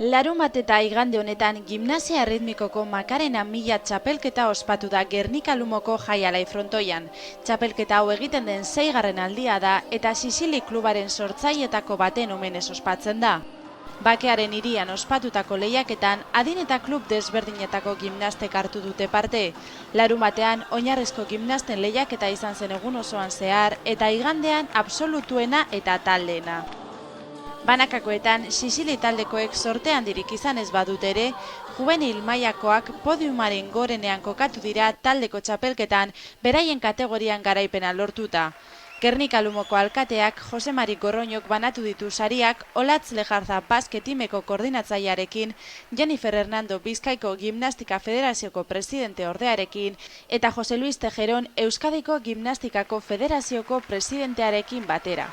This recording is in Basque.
Larunbat eta igande honetan gimnasia erritmikoko Makarena 1000 txapelketa ospatu da Gernika Lumoko Jaialai frontoian. Txapelketa hau egiten den 6. aldia da eta Sicily klubaren sortzailetako baten omenez ospatzen da. Bakearen hirian ospatutako lehiaketan adin eta klub desberdinetako gimnastek hartu dute parte. Larunbatean oinarrizko gimnasten lehiaketa izan zen egun osoan zehar eta igandean absolutuena eta taldeena. Banakakoetan, Sicily taldekoek sorte handirik izan ez badut ere, juvenil mailakoak podiumaren gorenean kokatu dira taldeko txapelketan beraien kategorian garaipena lortuta. Gernika Lumoko alkateak Jose Mari Gorroñok banatu ditu sariak Olatz Lejarza basketimeko koordinatzailearekin, Jennifer Hernando Bizkaiko Gimnastika Federazioko presidente ordearekin eta Jose Luis Tejeron Euskadiko Gimnastikako Federazioko presidentearekin batera.